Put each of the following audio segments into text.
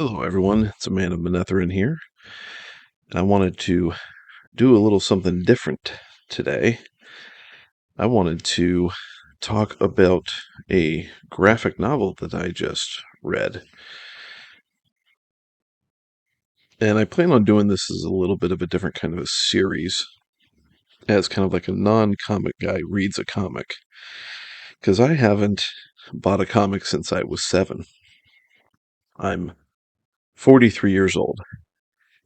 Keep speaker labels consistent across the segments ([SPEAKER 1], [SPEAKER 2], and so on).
[SPEAKER 1] Hello, everyone. It's a man of Manetherin here. I wanted to do a little something different today. I wanted to talk about a graphic novel that I just read. And I plan on doing this as a little bit of a different kind of a series, as kind of like a non-comic guy reads a comic. Because I haven't bought a comic since I was 7. I'm 43 years old.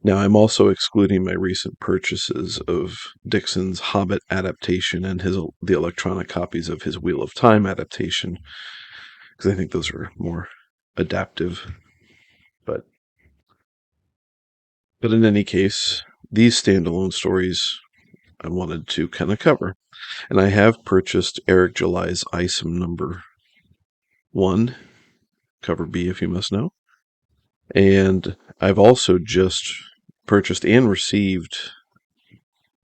[SPEAKER 1] Now, I'm also excluding my recent purchases of Dixon's Hobbit adaptation and the electronic copies of his Wheel of Time adaptation, because I think those are more adaptive. But in any case, these standalone stories I wanted to kind of cover. And I have purchased Eric July's Isom number 1, cover B if you must know. And I've also just purchased and received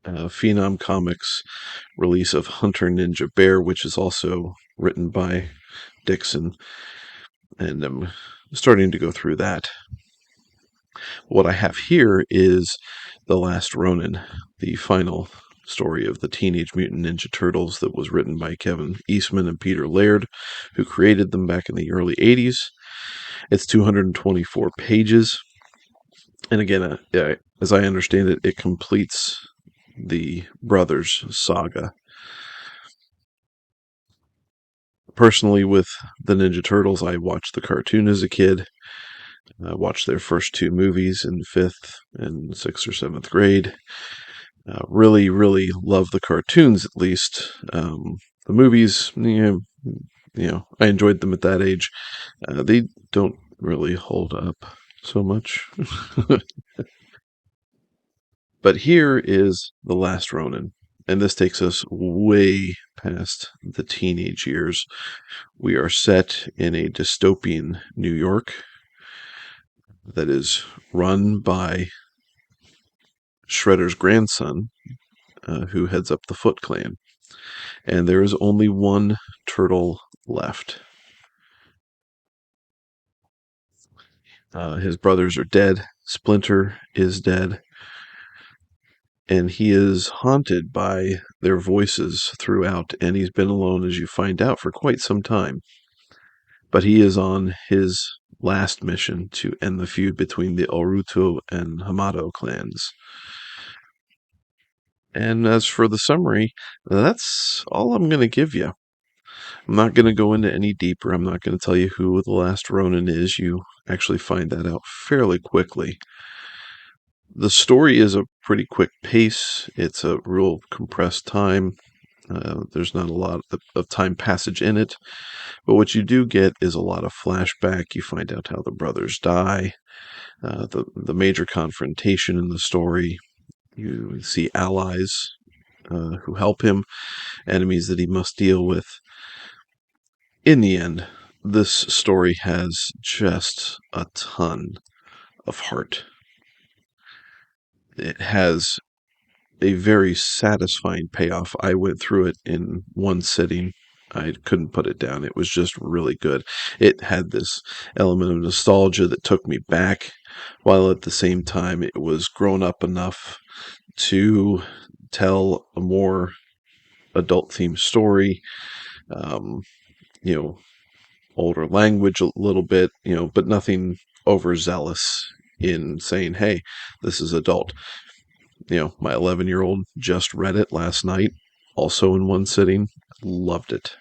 [SPEAKER 1] Phenom Comics release of Hunter Ninja Bear, which is also written by Dixon, and I'm starting to go through that. What I have here is The Last Ronin, the final story of the Teenage Mutant Ninja Turtles that was written by Kevin Eastman and Peter Laird, who created them back in the early 80s. It's 224 pages. And again, as I understand it, it completes the Brothers saga. Personally, with the Ninja Turtles, I watched the cartoon as a kid. I watched their first 2 movies in 5th and 6th or 7th grade. Really, really love the cartoons, at least. The movies, I enjoyed them at that age. They don't really hold up so much. But here is The Last Ronin, and this takes us way past the teenage years. We are set in a dystopian New York that is run by Shredder's grandson, who heads up the Foot Clan. And there is only one turtle left. His brothers are dead. Splinter is dead. And he is haunted by their voices throughout, and he's been alone, as you find out, for quite some time. But he is on his last mission to end the feud between the Oruto and Hamato clans. And as for the summary, that's all I'm going to give you. I'm not going to go into any deeper. I'm not going to tell you who the last Ronin is. You actually find that out fairly quickly. The story is a pretty quick pace. It's a real compressed time. There's not a lot of time passage in it. But what you do get is a lot of flashback. You find out how the brothers die. The major confrontation in the story. You see allies who help him, enemies that he must deal with. In the end, this story has just a ton of heart. It has a very satisfying payoff. I went through it in one sitting. I couldn't put it down. It was just really good. It had this element of nostalgia that took me back, while at the same time it was grown up enough to tell a more adult-themed story. Um, you know, older language a little bit, but nothing overzealous in saying, hey, this is adult. My 11-year-old just read it last night, also in one sitting, loved it.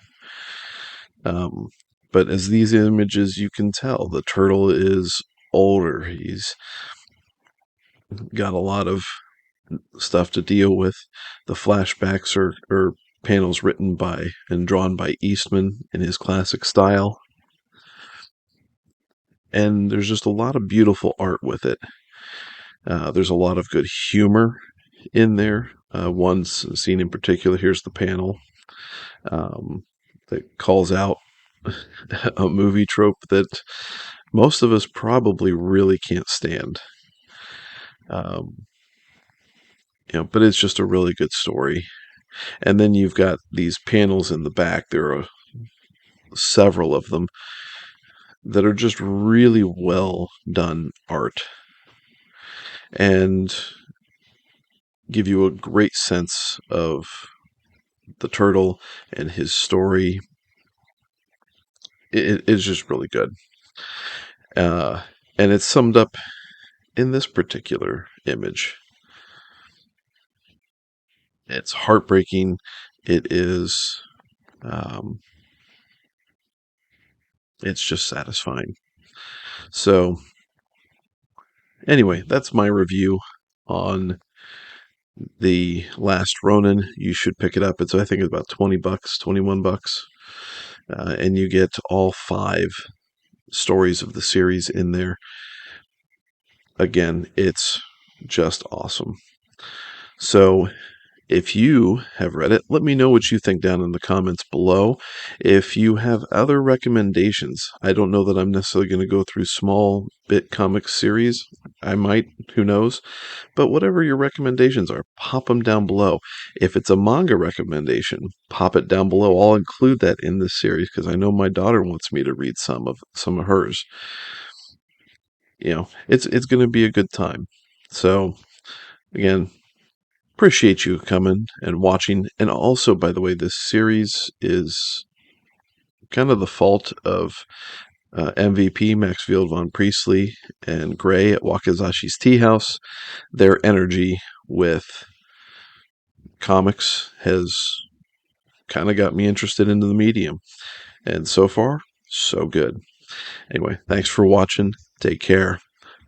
[SPEAKER 1] But as these images, you can tell the turtle is older. He's got a lot of stuff to deal with. The flashbacks are panels written by and drawn by Eastman in his classic style. And there's just a lot of beautiful art with it. There's a lot of good humor in there. One scene in particular, here's the panel that calls out a movie trope that most of us probably really can't stand. But it's just a really good story. And then you've got these panels in the back. There are several of them that are just really well done art and give you a great sense of the turtle and his story. It is just really good. Uh, and it's summed up in this particular image. It's heartbreaking. It is, um, it's just satisfying. So, anyway, that's my review on the Last Ronin. You should pick it up. I think it's about $20, $21, and you get all 5 stories of the series in there. Again, it's just awesome. So, if you have read it, let me know what you think down in the comments below. If you have other recommendations, I don't know that I'm necessarily going to go through small bit comic series. I might, who knows? But whatever your recommendations are, pop them down below. If it's a manga recommendation, pop it down below. I'll include that in this series because I know my daughter wants me to read some of hers. It's going to be a good time. So, again, appreciate you coming and watching. And also, by the way, this series is kind of the fault of MVP Maxfield Von Priestley and Gray at Wakazashi's Tea House. Their energy with comics has kind of got me interested into the medium. And so far, so good. Anyway, thanks for watching. Take care.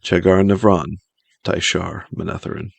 [SPEAKER 1] Chegar Navran. Taishar Manatharan.